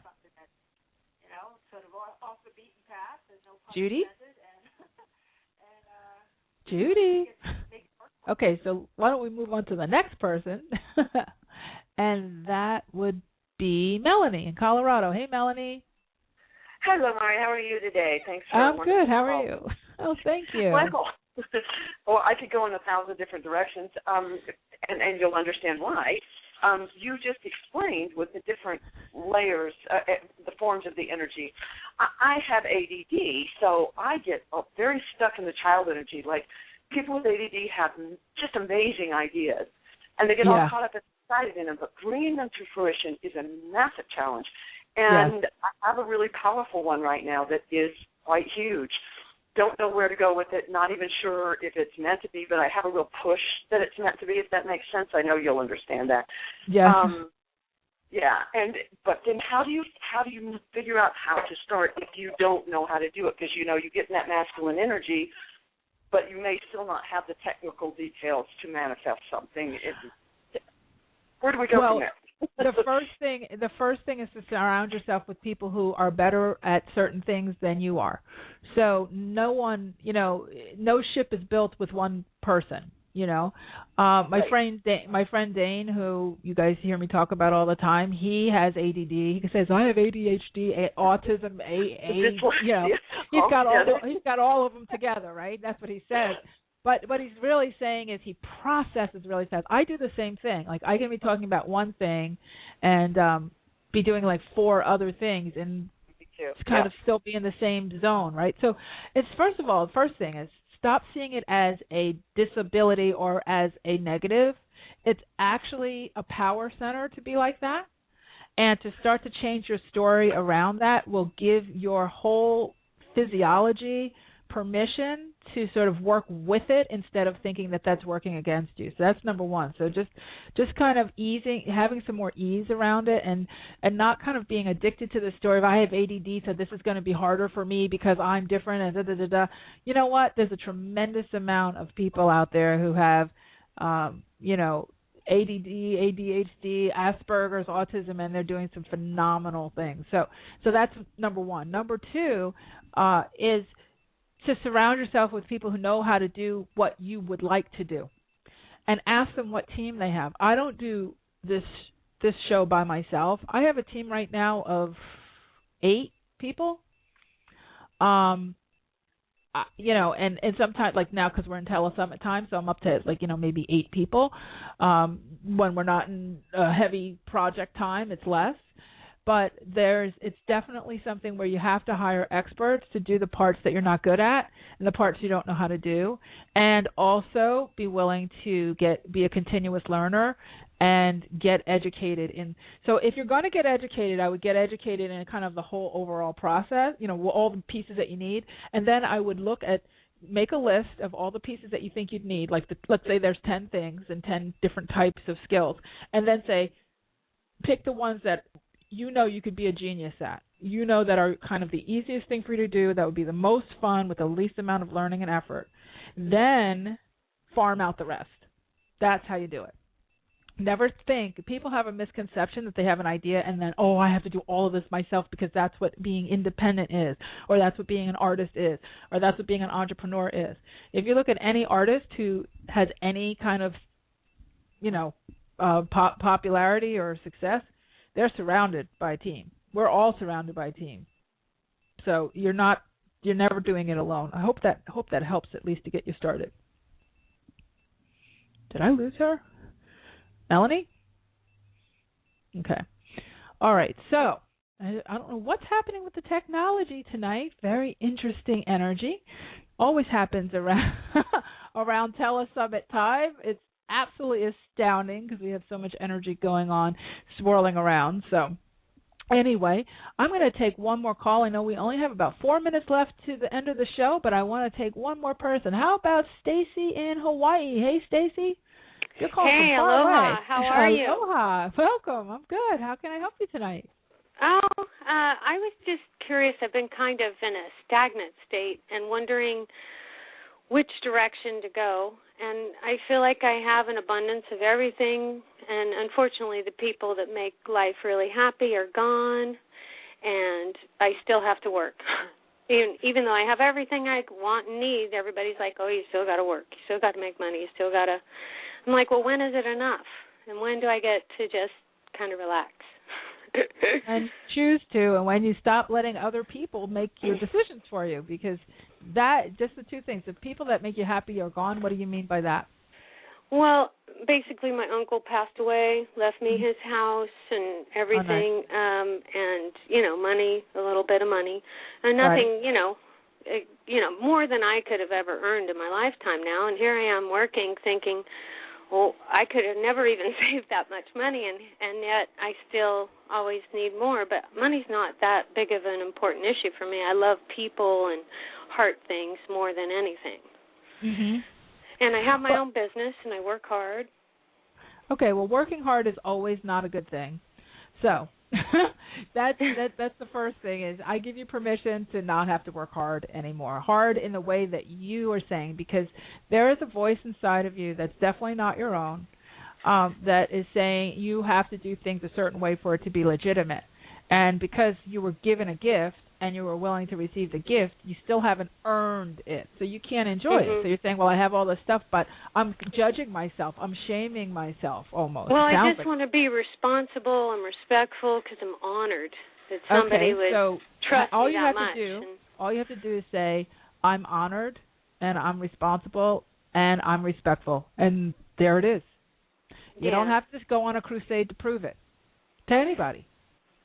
Judy? Judy. Okay, so why don't we move on to the next person? And that would be Melanie in Colorado. Hey, Melanie. Hello, Mari. How are you today? Thanks for I'm good. How are you? Oh, thank you. Well, I could go in 1,000 different directions, and you'll understand why. You just explained with the different layers, the forms of the energy. I have ADD, so I get very stuck in the child energy. Like, people with ADD have just amazing ideas, and they get all caught up and excited in them, but bringing them to fruition is a massive challenge. And I have a really powerful one right now that is quite huge. Don't know where to go with it, not even sure if it's meant to be, but I have a real push that it's meant to be, if that makes sense. I know you'll understand that. Yeah. But then how do you figure out how to start if you don't know how to do it? Because, you get in that masculine energy, but you may still not have the technical details to manifest something. Where do we go from there? The first thing is to surround yourself with people who are better at certain things than you are. So no one, no ship is built with one person. My friend Dane, who you guys hear me talk about all the time, he has ADD. He says, I have ADHD, autism, he's got all of them together, right? That's what he says. But what he's really saying is he processes really fast. I do the same thing. Like, I can be talking about one thing and be doing like 4 other things and kind of still be in the same zone, right? So it's, first of all, the first thing is stop seeing it as a disability or as a negative. It's actually a power center to be like that. And to start to change your story around that will give your whole physiology permission to sort of work with it instead of thinking that that's working against you. So that's number one. So just kind of having some more ease around it, and not kind of being addicted to the story of I have ADD, so this is going to be harder for me because I'm different, and da-da-da-da. You know what? There's a tremendous amount of people out there who have, ADD, ADHD, Asperger's, autism, and they're doing some phenomenal things. So that's number one. Number two is to surround yourself with people who know how to do what you would like to do, and ask them what team they have. I don't do this show by myself. I have a team right now of 8 people. And sometimes, like now, because we're in telesummit time, so I'm up to maybe 8 people. When we're not in a heavy project time, it's less. But it's definitely something where you have to hire experts to do the parts that you're not good at and the parts you don't know how to do, and also be willing to be a continuous learner and get educated in. So if you're going to get educated, I would get educated in kind of the whole overall process, all the pieces that you need, and then I would make a list of all the pieces that you think you'd need. Like let's say there's 10 things and 10 different types of skills, and then say pick the ones that you could be a genius at, that are kind of the easiest thing for you to do, that would be the most fun with the least amount of learning and effort. Then farm out the rest. That's how you do it. Never think. People have a misconception that they have an idea and then, oh, I have to do all of this myself because that's what being independent is, or that's what being an artist is, or that's what being an entrepreneur is. If you look at any artist who has any kind of, popularity or success, they're surrounded by a team. We're all surrounded by a team. So you're never doing it alone. I hope that helps at least to get you started. Did I lose her? Melanie? Okay. All right. So I don't know what's happening with the technology tonight. Very interesting energy. Always happens around around Telesummit time. It's absolutely astounding because we have so much energy going on, swirling around. So anyway, I'm going to take one more call. I know we only have about 4 minutes left to the end of the show, but I want to take one more person. How about Stacy in Hawaii? Hey, Stacy. You're calling hey, from far aloha. away. How are you? Aloha. Welcome. I'm good. How can I help you tonight? I was just curious. I've been kind of in a stagnant state and wondering which direction to go. And I feel like I have an abundance of everything. And unfortunately, the people that make life really happy are gone. And I still have to work. Even though I have everything I want and need, everybody's like, oh, you still got to work. You still got to make money. You still got to. I'm like, well, when is it enough? And when do I get to just kind of relax? And choose to, and when you stop letting other people make your decisions for you, because that, just the two things, the people that make you happy are gone. What do you mean by that? Well, basically my uncle passed away, left me his house and everything, oh, nice. And, money, a little bit of money, and nothing, right. More than I could have ever earned in my lifetime now, and here I am working thinking, well, I could have never even saved that much money, and yet I still always need more. But money's not that big of an important issue for me. I love people and heart things more than anything. Mm-hmm. And I have my own business, and I work hard. Okay, well, working hard is always not a good thing. So that's the first thing is I give you permission to not have to work hard anymore. Hard in the way that you are saying, because there is a voice inside of you that's definitely not your own, that is saying you have to do things a certain way for it to be legitimate. And because you were given a gift and you were willing to receive the gift, you still haven't earned it. So you can't enjoy it. So you're saying, well, I have all this stuff, but I'm judging myself. I'm shaming myself almost. Well, I just want to be responsible and respectful because I'm honored that somebody would trust me that much. All you have to do is say, I'm honored and I'm responsible and I'm respectful. And there it is. You don't have to go on a crusade to prove it to anybody.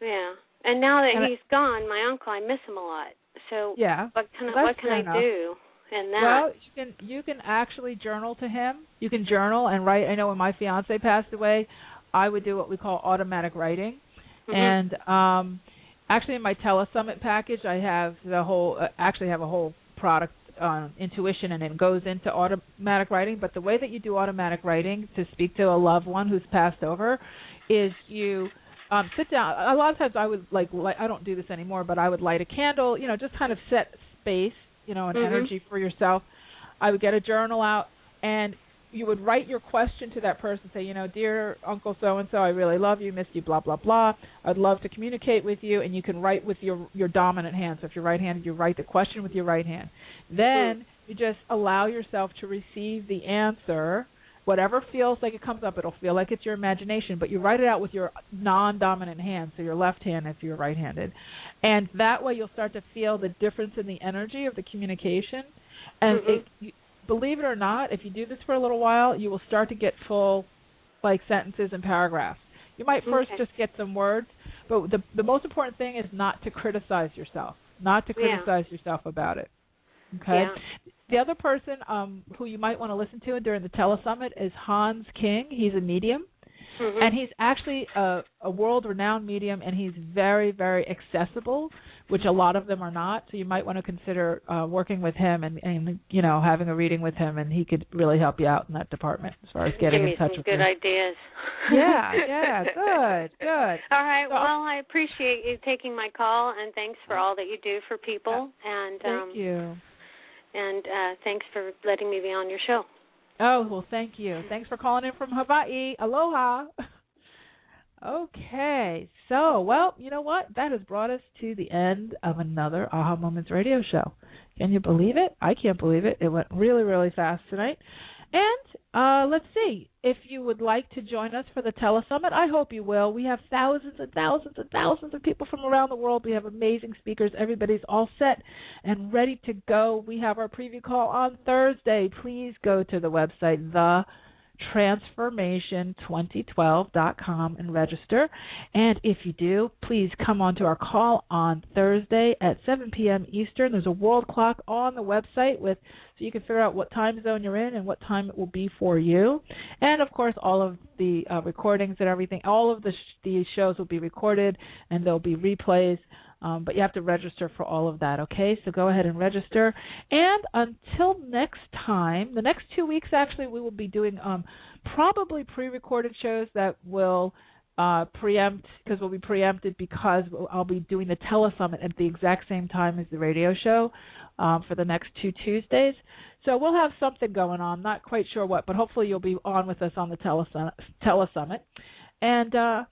Yeah. And now that he's gone, my uncle, I miss him a lot. So what can I do in that? Well, you can actually journal to him. You can journal and write. I know when my fiance passed away, I would do what we call automatic writing. Mm-hmm. And actually in my Telesummit package, I have the whole have a whole product on intuition, and it goes into automatic writing. But the way that you do automatic writing to speak to a loved one who's passed over is you sit down. A lot of times I would I don't do this anymore, but I would light a candle, just kind of set space, and energy for yourself. I would get a journal out, and you would write your question to that person, say, dear Uncle so-and-so, I really love you, miss you, blah, blah, blah. I'd love to communicate with you, and you can write with your dominant hand. So if you're right-handed, you write the question with your right hand. Then you just allow yourself to receive the answer. Whatever feels like it comes up, it'll feel like it's your imagination, but you write it out with your non-dominant hand, so your left hand if you're right-handed. And that way you'll start to feel the difference in the energy of the communication. And believe it or not, if you do this for a little while, you will start to get full, sentences and paragraphs. You might first just get some words, but the most important thing is not to criticize yourself, about it. Okay? Yeah. The other person who you might want to listen to during the Telesummit is Hans King. He's a medium, and he's actually a world-renowned medium, and he's very, very accessible, which a lot of them are not. So you might want to consider working with him and having a reading with him, and he could really help you out in that department as far as getting in touch with you. Give me some good ideas. Yeah, good. All right, well, I appreciate you taking my call, and thanks for all that you do for people. And thank you. And thanks for letting me be on your show. Oh, well, thank you. Thanks for calling in from Hawaii. Aloha. Okay, so, well, you know what? That has brought us to the end of another Aha Moments radio show. Can you believe it? I can't believe it. It went really, really fast tonight. And let's see, if you would like to join us for the Telesummit, I hope you will. We have thousands and thousands and thousands of people from around the world. We have amazing speakers. Everybody's all set and ready to go. We have our preview call on Thursday. Please go to the website, thetransformation2012.com, and register. And if you do, please come on to our call on Thursday at 7 p.m. Eastern. There's a world clock on the website so you can figure out what time zone you're in and what time it will be for you. And, of course, all of the recordings and everything, all of the shows will be recorded and there'll be replays. But you have to register for all of that, okay? So go ahead and register. And until next time, the next 2 weeks, actually, we will be doing probably pre-recorded shows that will will be preempted because I'll be doing the Telesummit at the exact same time as the radio show for the next 2 Tuesdays. So we'll have something going on, not quite sure what, but hopefully you'll be on with us on the Telesummit. And, so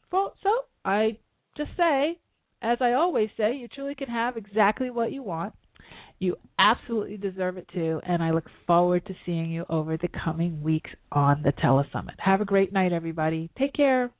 I just say, as I always say, you truly can have exactly what you want. You absolutely deserve it too, and I look forward to seeing you over the coming weeks on the Telesummit. Have a great night, everybody. Take care.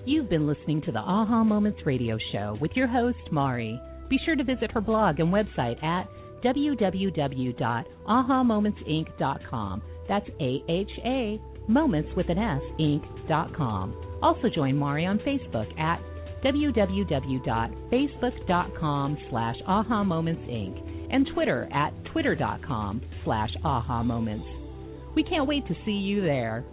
You've been listening to the Aha Moments radio show with your host, Mari. Be sure to visit her blog and website at www.ahamomentsinc.com. That's AHA, Moments with an S, Inc.com. Also join Mari on Facebook at www.facebook.com/ahamomentsinc and Twitter at twitter.com/ahamoments. We can't wait to see you there.